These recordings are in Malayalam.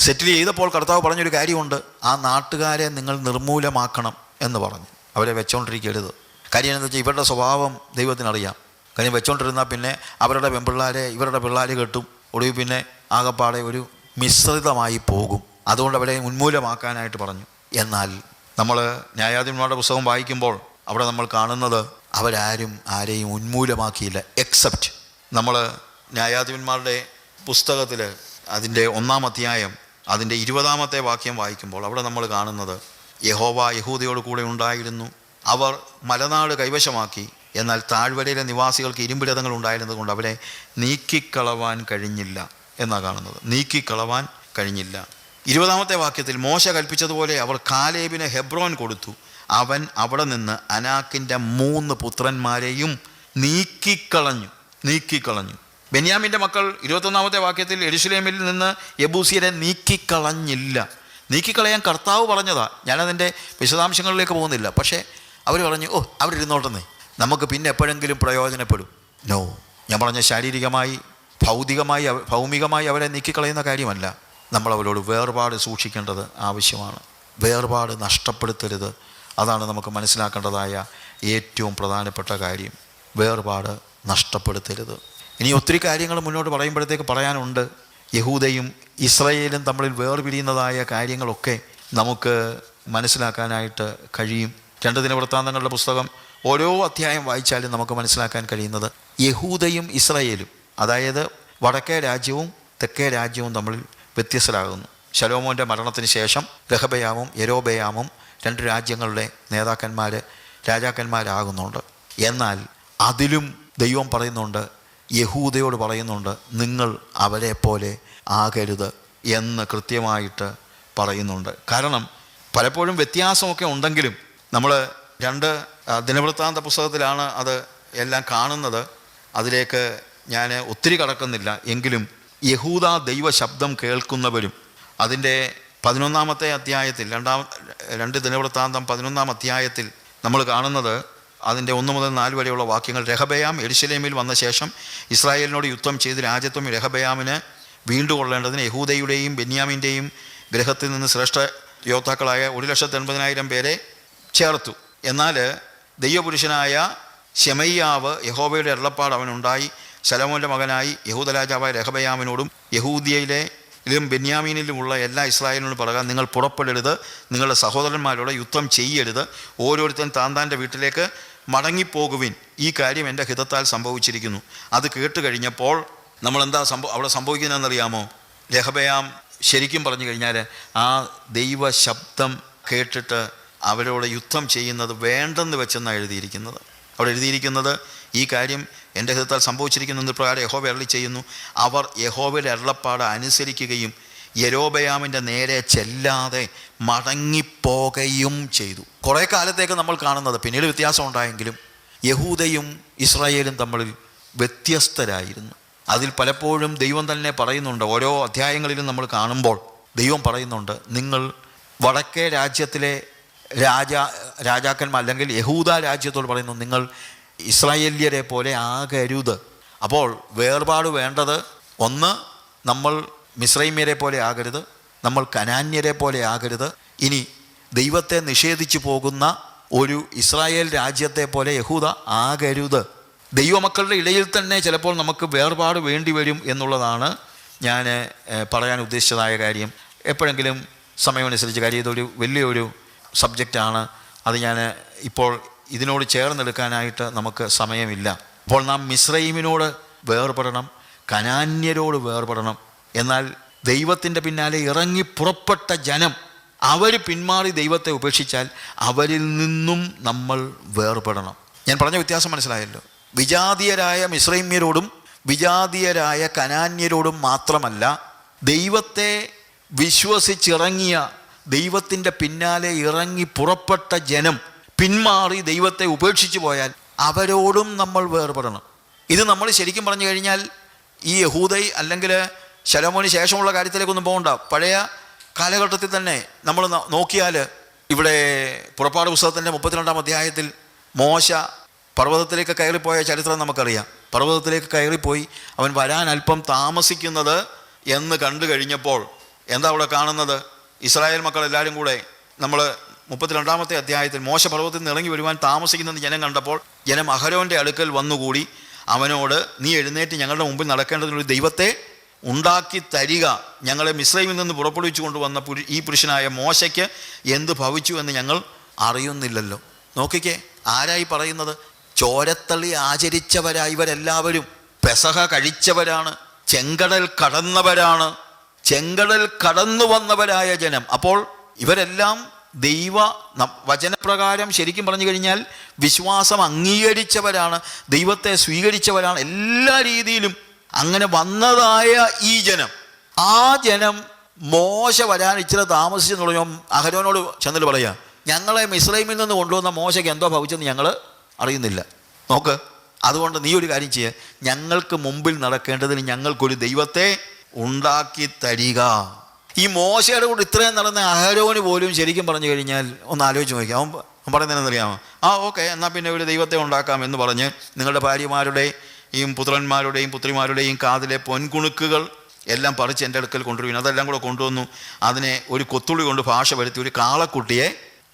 സെറ്റിൽ ചെയ്തപ്പോൾ കർത്താവ് പറഞ്ഞൊരു കാര്യമുണ്ട്, ആ നാട്ടുകാരെ നിങ്ങൾ നിർമൂലമാക്കണം എന്ന് പറഞ്ഞു. അവരെ വെച്ചോണ്ടിരിക്കരുത്. കാര്യം എന്താണെന്ന് വെച്ചാൽ ഇവരുടെ സ്വഭാവം ദൈവത്തിനറിയാം. കാര്യം വെച്ചോണ്ടിരുന്നാൽ പിന്നെ അവരുടെ പെൺപിള്ളാരെ ഇവരുടെ പിള്ളേർ കെട്ടും, ഒടുവിൽ പിന്നെ ആകപ്പാടെ ഒരു മിശ്രിതമായി പോകും. അതുകൊണ്ട് അവരെ ഉന്മൂലമാക്കാനായിട്ട് പറഞ്ഞു. എന്നാൽ നമ്മൾ ന്യായാധിപന്മാരുടെ പുസ്തകം വായിക്കുമ്പോൾ അവിടെ നമ്മൾ കാണുന്നത് ആരെയും ഉന്മൂലമാക്കിയില്ല. എക്സെപ്റ്റ് നമ്മൾ ന്യായാധിപന്മാരുടെ പുസ്തകത്തിൽ അതിൻ്റെ 1-ാം അധ്യായം അതിൻ്റെ 20-ാമത്തെ വാക്യം വായിക്കുമ്പോൾ അവിടെ നമ്മൾ കാണുന്നത്, യഹോവ യഹൂദയോട് കൂടെ ഉണ്ടായിരുന്നു, അവർ മലനാട് കൈവശമാക്കി, എന്നാൽ താഴ്വരയിലെ നിവാസികൾക്ക് ഇരുമ്പുരഥങ്ങൾ ഉണ്ടായിരുന്നത് കൊണ്ട് അവരെ നീക്കിക്കളവാൻ കഴിഞ്ഞില്ല എന്നാണ് കാണുന്നത്. നീക്കിക്കളവാൻ കഴിഞ്ഞില്ല. 20-ാമത്തെ വാക്യത്തിൽ മോശ കൽപ്പിച്ചതുപോലെ അവർ കാലേബിന് ഹെബ്രോൻ കൊടുത്തു. അവൻ അവിടെ നിന്ന് അനാക്കിൻ്റെ 3 പുത്രന്മാരെയും നീക്കിക്കളഞ്ഞു. ബെന്യാമിൻ്റെ മക്കൾ 21-ാമത്തെ വാക്യത്തിൽ യെരൂശലേമിൽ നിന്ന് യെബൂസിയരെ നീക്കിക്കളഞ്ഞില്ല. നീക്കിക്കളയാൻ കർത്താവ് പറഞ്ഞതാ. ഞാനതിൻ്റെ വിശദാംശങ്ങളിലേക്ക് പോകുന്നില്ല. പക്ഷേ അവർ പറഞ്ഞു, അവിടെ ഇരുന്നോട്ടെന്നേ, നമുക്ക് പിന്നെ എപ്പോഴെങ്കിലും പ്രയോജനപ്പെടും. നോ, ഞാൻ പറഞ്ഞ ശാരീരികമായി ഭൗമികമായി അവരെ നീക്കിക്കളയുന്ന കാര്യമല്ല. നമ്മൾ അവരോട് വേർപാട് സൂക്ഷിക്കേണ്ടത് ആവശ്യമാണ്. വേർപാട് നഷ്ടപ്പെടുത്തരുത്. അതാണ് നമുക്ക് മനസ്സിലാക്കേണ്ടതായ ഏറ്റവും പ്രധാനപ്പെട്ട കാര്യം. വേർപാട് നഷ്ടപ്പെടുത്തരുത്. ഇനി ഒത്തിരി കാര്യങ്ങൾ മുന്നോട്ട് പറയുമ്പോഴത്തേക്ക് പറയാനുണ്ട്. യഹൂദയും ഇസ്രായേലും തമ്മിൽ വേർപിരിയുന്നതായ കാര്യങ്ങളൊക്കെ നമുക്ക് മനസ്സിലാക്കാനായിട്ട് കഴിയും. 2 ദിനവൃത്താന്തങ്ങളുടെ പുസ്തകം ഓരോ അധ്യായം വായിച്ചാലും നമുക്ക് മനസ്സിലാക്കാൻ കഴിയുന്നത് യഹൂദയും ഇസ്രായേലും, അതായത് വടക്കേ രാജ്യവും തെക്കേ രാജ്യവും തമ്മിൽ വ്യത്യസ്തരാകുന്നു. ശലോമോൻ്റെ മരണത്തിന് ശേഷം രഹബയാമും യൊരോബയാമും 2 രാജ്യങ്ങളുടെ രാജാക്കന്മാരാകുന്നുണ്ട്. എന്നാൽ അതിലും ദൈവം പറയുന്നുണ്ട്, യഹൂദയോട് പറയുന്നുണ്ട്, നിങ്ങൾ അവരെ പോലെ ആകരുത് എന്ന് കൃത്യമായിട്ട് പറയുന്നുണ്ട്. കാരണം പലപ്പോഴും വ്യത്യാസമൊക്കെ ഉണ്ടെങ്കിലും നമ്മൾ 2 ദിനവൃത്താന്ത പുസ്തകത്തിലാണ് അത് എല്ലാം കാണുന്നത്. അതിലേക്ക് ഞാൻ ഒത്തിരി കടക്കുന്നില്ല. എങ്കിലും യഹൂദ ദൈവ ശബ്ദം കേൾക്കുന്നവരും അതിൻ്റെ 11-ാമത്തെ അധ്യായത്തിൽ 2 ദിനവൃത്താന്തം 11-ാം അധ്യായത്തിൽ നമ്മൾ കാണുന്നത് അതിൻ്റെ 1 മുതൽ 4 വരെയുള്ള വാക്യങ്ങൾ. രഹബയാം യെരൂശലേമിൽ വന്ന ശേഷം ഇസ്രായേലിനോട് യുദ്ധം ചെയ്ത് രാജ്യത്വം രഹബയാമിന് വീണ്ടുകൊള്ളേണ്ടതിന് യഹൂദയുടെയും ബെന്യാമിൻ്റെയും ഗൃഹത്തിൽ നിന്ന് ശ്രേഷ്ഠ യോദ്ധാക്കളായ 1,80,000 പേരെ ചേർത്തു. എന്നാൽ ദൈവപുരുഷനായ ശെമയ്യാവ് യഹോവയുടെ അരുളപ്പാട് അവനുണ്ടായി. ശലോമോൻ്റെ മകനായി യഹൂദ രാജാവായ രഹബയാമിനോടും യഹൂദിയയിലും ബെന്യാമീനിലുമുള്ള എല്ലാ ഇസ്രായേലിനോടും പറയുക, നിങ്ങൾ പുറപ്പെടരുത്, നിങ്ങളുടെ സഹോദരന്മാരോട് യുദ്ധം ചെയ്യരുത്, ഓരോരുത്തൻ താന്താൻ്റെ വീട്ടിലേക്ക് മടങ്ങിപ്പോകുവിൻ. ഈ കാര്യം എൻ്റെ ഹിതത്താൽ സംഭവിച്ചിരിക്കുന്നു. അത് കേട്ട് കഴിഞ്ഞപ്പോൾ നമ്മളെന്താ അവിടെ സംഭവിക്കുന്നതെന്നറിയാമോ? രഹബയാം ശരിക്കും പറഞ്ഞു കഴിഞ്ഞാൽ ആ ദൈവ ശബ്ദം കേട്ടിട്ട് അവരോട് യുദ്ധം ചെയ്യുന്നത് വേണ്ടെന്ന് വെച്ചെന്നാണ് എഴുതിയിരിക്കുന്നത്. അവിടെ എഴുതിയിരിക്കുന്നത്, ഈ കാര്യം എൻ്റെ ഹിതത്താൽ സംഭവിച്ചിരിക്കുന്നു പ്രകാരം യഹോവ അരുളി ചെയ്യുന്നു. അവർ യഹോവയുടെ അരുളപ്പാട് അനുസരിക്കുകയും യൊരോബയാമിൻ്റെ നേരെ ചെല്ലാതെ മടങ്ങിപ്പോകുകയും ചെയ്തു. കുറേ കാലത്തേക്ക് നമ്മൾ കാണുന്നത്, പിന്നീട് വ്യത്യാസം ഉണ്ടായെങ്കിലും യഹൂദയും ഇസ്രായേലും തമ്മിൽ വ്യത്യസ്തരായിരുന്നു. അതിൽ പലപ്പോഴും ദൈവം തന്നെ പറയുന്നുണ്ട്. ഓരോ അധ്യായങ്ങളിലും നമ്മൾ കാണുമ്പോൾ ദൈവം പറയുന്നുണ്ട്, നിങ്ങൾ വടക്കേ രാജ്യത്തിലെ രാജാക്കന്മാർ അല്ലെങ്കിൽ യഹൂദ രാജ്യത്തോട് പറയുന്നു, നിങ്ങൾ ഇസ്രായേല്യരെ പോലെ ആകരുത്. അപ്പോൾ വേർപാട് വേണ്ടത്, ഒന്ന്, നമ്മൾ മിസ്രൈമ്യരെ പോലെ ആകരുത്, നമ്മൾ കനാന്യരെ പോലെ ആകരുത്. ഇനി ദൈവത്തെ നിഷേധിച്ചു പോകുന്ന ഒരു ഇസ്രായേൽ രാജ്യത്തെ പോലെ യഹൂദ ആകരുത്. ദൈവമക്കളുടെ ഇടയിൽ തന്നെ ചിലപ്പോൾ നമുക്ക് വേർപാട് വേണ്ടി വരും എന്നുള്ളതാണ് ഞാൻ പറയാൻ ഉദ്ദേശിച്ചതായ കാര്യം. എപ്പോഴെങ്കിലും സമയമനുസരിച്ച്, കാര്യം ഇതൊരു വലിയൊരു സബ്ജക്റ്റാണ്. അത് ഞാൻ ഇപ്പോൾ ഇതിനോട് ചേർന്നെടുക്കാനായിട്ട് നമുക്ക് സമയമില്ല. അപ്പോൾ നാം മിസ്രൈമിനോട് വേർപെടണം, കനാന്യരോട് വേർപെടണം. എന്നാൽ ദൈവത്തിൻ്റെ പിന്നാലെ ഇറങ്ങി പുറപ്പെട്ട ജനം, അവർ പിന്മാറി ദൈവത്തെ ഉപേക്ഷിച്ചാൽ അവരിൽ നിന്നും നമ്മൾ വേർപെടണം. ഞാൻ പറഞ്ഞ വ്യത്യാസം മനസ്സിലായല്ലോ. വിജാതീയരായ മിസ്രൈമ്യരോടും വിജാതീയരായ കനാന്യരോടും മാത്രമല്ല, ദൈവത്തെ വിശ്വസിച്ചിറങ്ങിയ, ദൈവത്തിൻ്റെ പിന്നാലെ ഇറങ്ങി പുറപ്പെട്ട ജനം പിന്മാറി ദൈവത്തെ ഉപേക്ഷിച്ചു പോയാൽ അവരോടും നമ്മൾ വേർപെടണം. ഇത് നമ്മൾ ശരിക്കും പറഞ്ഞു കഴിഞ്ഞാൽ ഈ യഹൂദ അല്ലെങ്കിൽ ശലോമോന് ശേഷമുള്ള കാര്യത്തിലേക്കൊന്നും പോകണ്ട. പഴയ കാലഘട്ടത്തിൽ തന്നെ നമ്മൾ നോക്കിയാൽ ഇവിടെ പുറപ്പാട് പുസ്തകത്തിൻ്റെ 32-ാം അധ്യായത്തിൽ മോശ പർവ്വതത്തിലേക്ക് കയറിപ്പോയ ചരിത്രം നമുക്കറിയാം. പർവ്വതത്തിലേക്ക് കയറിപ്പോയി അവൻ വരാൻ അല്പം താമസിക്കുന്നത് എന്ന് കണ്ടു കഴിഞ്ഞപ്പോൾ എന്താ അവിടെ കാണുന്നത്? ഇസ്രായേൽ മക്കൾ എല്ലാവരും കൂടെ നമ്മൾ 32-ാമത്തെ അധ്യായത്തിൽ മോശ പർവ്വതത്തിൽ നിന്ന് ഇറങ്ങി വരുവാൻ താമസിക്കുന്നത് ജനം കണ്ടപ്പോൾ ജനം അഹരോൻ്റെ അടുക്കൽ വന്നുകൂടി അവനോട്, നീ എഴുന്നേറ്റ് ഞങ്ങളുടെ മുമ്പിൽ നടക്കേണ്ടതിനൊരു ദൈവത്തെ ഉണ്ടാക്കി തരിക. ഞങ്ങളെ മിസ്രൈമിൽ നിന്ന് പുറപ്പെടുവിച്ചു കൊണ്ടുവന്ന ഈ പുരുഷനായ മോശയ്ക്ക് എന്ത് ഭവിച്ചു എന്ന് ഞങ്ങൾ അറിയുന്നില്ലല്ലോ. നോക്കിക്കേ, ആരായി പറയുന്നത്? ചോരത്തള്ളി ആചരിച്ചവരായി ഇവരെല്ലാവരും. പെസഹ കഴിച്ചവരാണ്, ചെങ്കടൽ കടന്നവരാണ്, ചെങ്കടൽ കടന്നു വന്നവരായ ജനം. അപ്പോൾ ഇവരെല്ലാം ദൈവ വചനപ്രകാരം ശരിക്കും പറഞ്ഞു കഴിഞ്ഞാൽ വിശ്വാസം അംഗീകരിച്ചവരാണ്, ദൈവത്തെ സ്വീകരിച്ചവരാണ്. എല്ലാ രീതിയിലും അങ്ങനെ വന്നതായ ഈ ജനം, ആ ജനം മോശ വരാൻ ഇച്ചിരി താമസിച്ചെന്ന് പറഞ്ഞു അഹരോനോട് ചെന്നിട്ട് പറയാം, ഞങ്ങളെ മിസ്രൈമിൽ നിന്ന് കൊണ്ടുവന്ന മോശയ്ക്ക് എന്തോ ഭവിച്ചെന്ന് ഞങ്ങൾ അറിയുന്നില്ല. നോക്ക്, അതുകൊണ്ട് നീ ഒരു കാര്യം ചെയ്യുക, ഞങ്ങൾക്ക് മുമ്പിൽ നടക്കേണ്ടതിന് ഞങ്ങൾക്കൊരു ദൈവത്തെ ഉണ്ടാക്കി തരിക. ഈ മോശയുടെ കൂടെ ഇത്രയും നടന്ന അഹരോന് പോലും ശരിക്കും പറഞ്ഞു കഴിഞ്ഞാൽ ഒന്ന് ആലോചിച്ച് നോക്കിയാൽ അവൻ പറയുന്നതെന്നറിയാമോ? ഓക്കെ, എന്നാൽ പിന്നെ ഒരു ദൈവത്തെ ഉണ്ടാക്കാം എന്ന് പറഞ്ഞ് നിങ്ങളുടെ ഭാര്യമാരുടെയും പുത്രന്മാരുടെയും പുത്രിമാരുടെയും കാതിലെ പൊൻകുണുക്കുകൾ എല്ലാം പറിച്ച് എൻ്റെ അടുക്കൽ കൊണ്ടുവരും. അതെല്ലാം കൂടെ കൊണ്ടുവന്നു. അതിനെ ഒരു കൊത്തുള്ളി കൊണ്ട് ഭാഷ വരുത്തി ഒരു കാളക്കുട്ടിയെ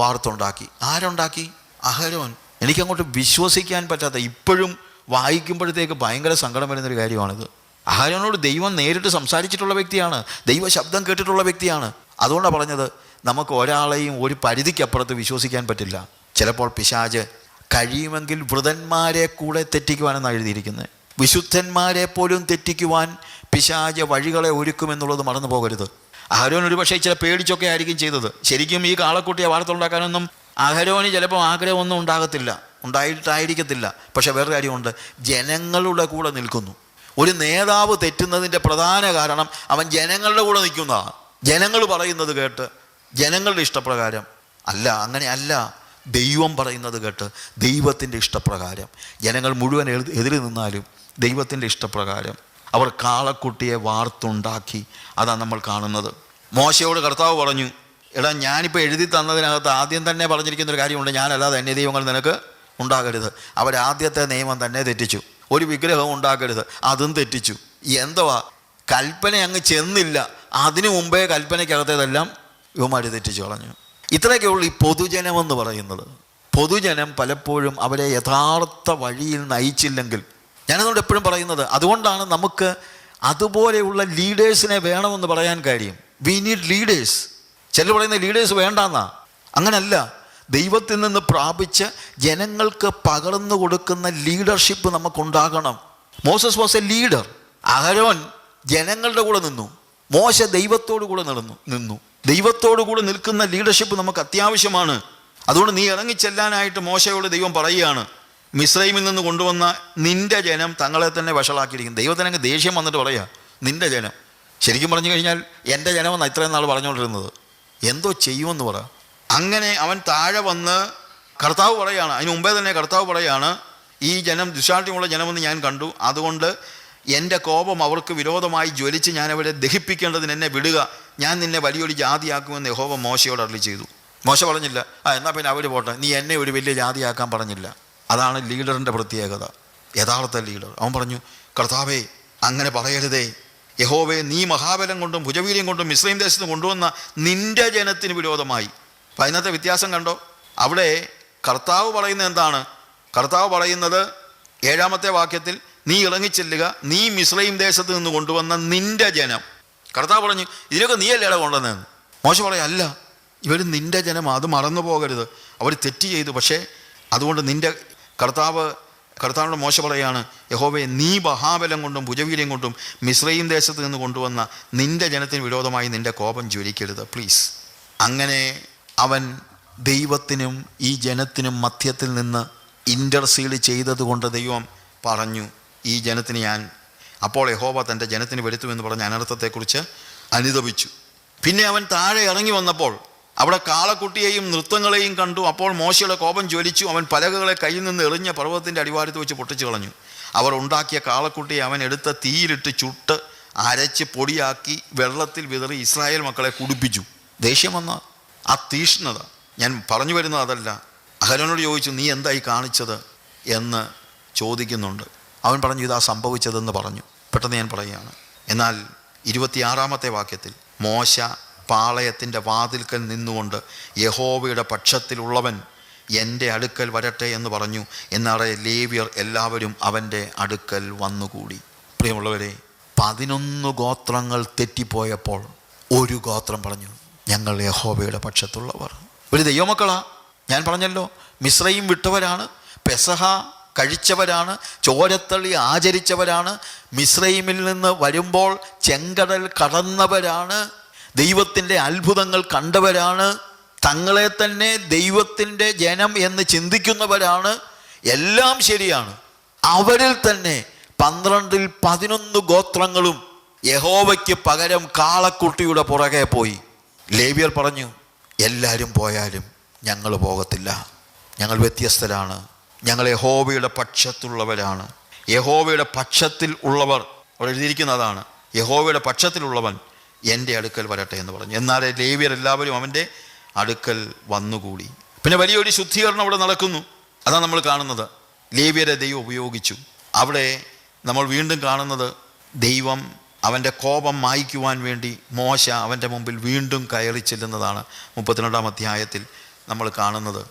വാർത്തുണ്ടാക്കി. ആരുണ്ടാക്കി? അഹരോൻ. എനിക്കങ്ങോട്ട് വിശ്വസിക്കാൻ പറ്റാത്ത, ഇപ്പോഴും വായിക്കുമ്പോഴത്തേക്ക് ഭയങ്കര സങ്കടം വരുന്നൊരു കാര്യമാണിത്. അഹരോനോട് ദൈവം നേരിട്ട് സംസാരിച്ചിട്ടുള്ള വ്യക്തിയാണ്, ദൈവ ശബ്ദം കേട്ടിട്ടുള്ള വ്യക്തിയാണ്. അതുകൊണ്ടാണ് പറഞ്ഞത്, നമുക്ക് ഒരാളെയും ഒരു പരിധിക്കപ്പുറത്ത് വിശ്വസിക്കാൻ പറ്റില്ല. ചിലപ്പോൾ പിശാച് കഴിയുമെങ്കിൽ വൃതന്മാരെ കൂടെ തെറ്റിക്കുവാനെന്നാണ് എഴുതിയിരിക്കുന്നത്. വിശുദ്ധന്മാരെ പോലും തെറ്റിക്കുവാൻ പിശാച് വഴികളെ ഒരുക്കുമെന്നുള്ളത് മറന്നു പോകരുത്. അഹരോൻ ഒരു പക്ഷേ ചില പേടിച്ചൊക്കെ ആയിരിക്കും ചെയ്തത്. ശരിക്കും ഈ കാളക്കുട്ടിയെ വാർത്തുണ്ടാക്കാനൊന്നും അഹരോന് ചിലപ്പോൾ ആഗ്രഹമൊന്നും ഉണ്ടായിട്ടായിരിക്കത്തില്ല. പക്ഷെ വേറൊരു കാര്യമുണ്ട്, ജനങ്ങളുടെ കൂടെ നിൽക്കുന്നു. ഒരു നേതാവ് തെറ്റുന്നതിൻ്റെ പ്രധാന കാരണം അവൻ ജനങ്ങളുടെ കൂടെ നിൽക്കുന്നതാണ്. ജനങ്ങൾ പറയുന്നത് കേട്ട്, ജനങ്ങളുടെ ഇഷ്ടപ്രകാരം അല്ല, അങ്ങനെയല്ല. ദൈവം പറയുന്നത് കേട്ട് ദൈവത്തിൻ്റെ ഇഷ്ടപ്രകാരം ജനങ്ങൾ മുഴുവൻ എതിര് നിന്നാലും ദൈവത്തിൻ്റെ ഇഷ്ടപ്രകാരം അവർ കാളക്കുട്ടിയെ വാർത്തുണ്ടാക്കി. അതാണ് നമ്മൾ കാണുന്നത്. മോശയോട് കർത്താവ് പറഞ്ഞു, എടാ, ഞാനിപ്പോൾ എഴുതി തന്നതിനകത്ത് ആദ്യം തന്നെ പറഞ്ഞിരിക്കുന്നൊരു കാര്യമുണ്ട്, ഞാനല്ലാതെ അന്യ ദൈവങ്ങൾ നിനക്ക് ഉണ്ടാകരുത്. അവരാദ്യത്തെ നിയമം തന്നെ തെറ്റിച്ചു. ഒരു വിഗ്രഹം ഉണ്ടാക്കരുത്, അതും തെറ്റിച്ചു. എന്തുവാ, കൽപ്പന അങ്ങ് ചെന്നില്ല, അതിനു മുമ്പേ കൽപ്പനയ്ക്കകത്തേതെല്ലാം ഇവന്മാർ തെറ്റിച്ചു കളഞ്ഞു. ഇത്രയൊക്കെയുള്ള ഈ പൊതുജനമെന്ന് പറയുന്നത്. പൊതുജനം പലപ്പോഴും അവരെ യഥാർത്ഥ വഴിയിൽ നയിച്ചില്ലെങ്കിൽ, ഞാനതുകൊണ്ട് എപ്പോഴും പറയുന്നത്, അതുകൊണ്ടാണ് നമുക്ക് അതുപോലെയുള്ള ലീഡേഴ്സിനെ വേണമെന്ന് പറയാൻ കാര്യം. We need leaders. ചിലർ പറയുന്ന ലീഡേഴ്സ് വേണ്ടെന്നാ. അങ്ങനല്ല. ദൈവത്തിൽ നിന്ന് പ്രാപിച്ച് ജനങ്ങൾക്ക് പകർന്നു കൊടുക്കുന്ന ലീഡർഷിപ്പ് നമുക്കുണ്ടാകണം. Moses was a leader. Aaron ജനങ്ങളുടെ കൂടെ നിന്നു, മോശ ദൈവത്തോടു കൂടെ നിന്നു. ദൈവത്തോടു കൂടെ നിൽക്കുന്ന ലീഡർഷിപ്പ് നമുക്ക് അത്യാവശ്യമാണ്. അതുകൊണ്ട് നീ ഇറങ്ങിച്ചെല്ലാനായിട്ട് മോശയോട് ദൈവം പറയുകയാണ്, മിസ്രൈമിൽ നിന്ന് കൊണ്ടുവന്ന നിൻ്റെ ജനം തങ്ങളെ തന്നെ വഷളാക്കിയിരിക്കും. ദൈവത്തിന് അങ്ങ് ദേഷ്യം വന്നിട്ട് പറയുക, നിൻ്റെ ജനം. ശരിക്കും പറഞ്ഞു കഴിഞ്ഞാൽ എൻ്റെ ജനമെന്നാണ് ഇത്രയും നാൾ പറഞ്ഞുകൊണ്ടിരുന്നത്. എന്തോ ചെയ്യുമെന്ന് പറ. അങ്ങനെ അവൻ താഴെ വന്ന് കർത്താവ് പറയുകയാണ്, അതിന് മുമ്പേ തന്നെ കർത്താവ് പറയുകയാണ്, ഈ ജനം ദുഷ്ടാഠ്യമുള്ള ജനമെന്ന് ഞാൻ കണ്ടു, അതുകൊണ്ട് എൻ്റെ കോപം അവർക്ക് വിരോധമായി ജ്വലിച്ച് ഞാൻ അവരെ ദഹിപ്പിക്കേണ്ടതിന് എന്നെ വിടുക, ഞാൻ നിന്നെ വലിയൊരു ജാതിയാക്കുമെന്ന് യഹോവ മോശയോട് അരുളി ചെയ്തു. മോശ പറഞ്ഞില്ല, എന്നാൽ പിന്നെ അവർ പോട്ടെ, നീ എന്നെ ഒരു വലിയ ജാതിയാക്കാൻ പറഞ്ഞില്ല. അതാണ് ലീഡറിൻ്റെ പ്രത്യേകത, യഥാർത്ഥ ലീഡർ. അവൻ പറഞ്ഞു, കർത്താവേ, അങ്ങനെ പറയരുതേ. യഹോവേ, നീ മഹാബലം കൊണ്ടും ഭുജവീര്യം കൊണ്ടും മിസ്രൈം ദേശത്ത് കൊണ്ടുവന്ന നിൻ്റെ ജനത്തിന് വിരോധമായി. അപ്പം അതിനകത്തെ വ്യത്യാസം കണ്ടോ? അവിടെ കർത്താവ് പറയുന്നത് എന്താണ്? കർത്താവ് പറയുന്നത് 7-ാമത്തെ വാക്യത്തിൽ, നീ ഇറങ്ങിച്ചെല്ലുക, നീ മിസ്രൈം ദേശത്ത് നിന്ന് കൊണ്ടുവന്ന നിൻ്റെ ജനം. കർത്താവ് പറഞ്ഞു, ഇതിനൊക്കെ നീയല്ലേടാ കൊണ്ടുവന്നതെന്ന്. മോശ പറയാം, അല്ല, ഇവർ നിൻ്റെ ജനം, അത് മറന്നു പോകരുത്. അവർ തെറ്റ് ചെയ്തു, പക്ഷേ അതുകൊണ്ട് നിൻ്റെ കർത്താവിനോട് മോശ പറയാണ്, യഹോവേ, നീ മഹാബലം കൊണ്ടും ഭുജവീര്യം കൊണ്ടും മിസ്രൈം ദേശത്ത് നിന്ന് കൊണ്ടുവന്ന നിൻ്റെ ജനത്തിന് വിരോധമായി നിൻ്റെ കോപം ജ്വലിക്കരുത്, പ്ലീസ്. അങ്ങനെ അവൻ ദൈവത്തിനും ഈ ജനത്തിനും മധ്യത്തിൽ നിന്ന് ഇൻ്റർസീഡ് ചെയ്തതുകൊണ്ട് ദൈവം പറഞ്ഞു, ഈ ജനത്തിന് ഞാൻ, അപ്പോൾ യഹോവ തൻ്റെ ജനത്തിന് വരുത്തുമെന്ന് പറഞ്ഞ അനർത്ഥത്തെക്കുറിച്ച് അനുതപിച്ചു. പിന്നെ അവൻ താഴെ ഇറങ്ങി വന്നപ്പോൾ അവിടെ കാളക്കുട്ടിയെയും നൃത്തങ്ങളെയും കണ്ടു. അപ്പോൾ മോശയുടെ കോപം ജ്വലിച്ചു. അവൻ പലകകളെ കയ്യിൽ നിന്ന് എറിഞ്ഞ പർവ്വതത്തിൻ്റെ അടിവാരത്ത് വെച്ച് പൊട്ടിച്ചു കളഞ്ഞു. അവർ ഉണ്ടാക്കിയ കാളക്കുട്ടിയെ അവൻ എടുത്ത് തീയിലിട്ട് ചുട്ട് അരച്ച് പൊടിയാക്കി വെള്ളത്തിൽ വിതറി ഇസ്രായേൽ മക്കളെ കുടിപ്പിച്ചു. ദേഷ്യം വന്ന ആ തീഷ്ണത, ഞാൻ പറഞ്ഞു വരുന്നത് അതല്ല. അഹരോനോട് ചോദിച്ചു, നീ എന്തായി കാണിച്ചത് എന്ന് ചോദിക്കുന്നുണ്ട്. അവൻ പറഞ്ഞു, ഇതാ സംഭവിച്ചതെന്ന് പറഞ്ഞു. പെട്ടെന്ന് ഞാൻ പറയുകയാണ്. എന്നാൽ 26-ാമത്തെ വാക്യത്തിൽ മോശ പാളയത്തിൻ്റെ വാതിൽക്കൽ നിന്നുകൊണ്ട് യഹോവയുടെ പക്ഷത്തിലുള്ളവൻ എൻ്റെ അടുക്കൽ വരട്ടെ എന്ന് പറഞ്ഞു. എന്നാറെ ലേവ്യർ എല്ലാവരും അവൻ്റെ അടുക്കൽ വന്നുകൂടി. പ്രിയമുള്ളവരെ, 11 ഗോത്രങ്ങൾ തെറ്റിപ്പോയപ്പോൾ ഒരു ഗോത്രം പറഞ്ഞു, ഞങ്ങൾ യഹോവയുടെ പക്ഷത്തുള്ളവർ. ഒരു ദൈവമക്കളാ. ഞാൻ പറഞ്ഞല്ലോ, മിസ്രയീം വിട്ടവരാണ്, പെസഹ കഴിച്ചവരാണ്, ചോരത്തള്ളി ആചരിച്ചവരാണ്, മിസ്രയീമിൽ നിന്ന് വരുമ്പോൾ ചെങ്കടൽ കടന്നവരാണ്, ദൈവത്തിൻ്റെ അത്ഭുതങ്ങൾ കണ്ടവരാണ്, തങ്ങളെ തന്നെ ദൈവത്തിൻ്റെ ജനം എന്ന് ചിന്തിക്കുന്നവരാണ്. എല്ലാം ശരിയാണ്. അവരിൽ തന്നെ 12-ൽ 11 ഗോത്രങ്ങളും യഹോവയ്ക്ക് പകരം കാളക്കുട്ടിയുടെ പുറകെ പോയി. ലേവ്യർ പറഞ്ഞു, എല്ലാവരും പോയാലും ഞങ്ങൾ പോകത്തില്ല, ഞങ്ങൾ വ്യത്യസ്തരാണ്, ഞങ്ങൾ യഹോവയുടെ പക്ഷത്തുള്ളവരാണ്. യഹോവയുടെ പക്ഷത്തിൽ ഉള്ളവർ, അവിടെ എഴുതിയിരിക്കുന്നതാണ്, യഹോവയുടെ പക്ഷത്തിലുള്ളവൻ എൻ്റെ അടുക്കൽ വരട്ടെ എന്ന് പറഞ്ഞു. എന്നാൽ ലേവ്യർ എല്ലാവരും അവൻ്റെ അടുക്കൽ വന്നുകൂടി. പിന്നെ വലിയൊരു ശുദ്ധീകരണം അവിടെ നടക്കുന്നു. അതാണ് നമ്മൾ കാണുന്നത്. ലേവ്യരെ ദൈവം ഉപയോഗിച്ചു. അവിടെ നമ്മൾ വീണ്ടും കാണുന്നത്, ദൈവം അവൻ്റെ കോപം മായ്ക്കുവാൻ വേണ്ടി മോശ അവൻ്റെ മുമ്പിൽ വീണ്ടും കയറി ചെല്ലുന്നതാണ് 32-ാം അധ്യായത്തിൽ നമ്മൾ കാണുന്നത്.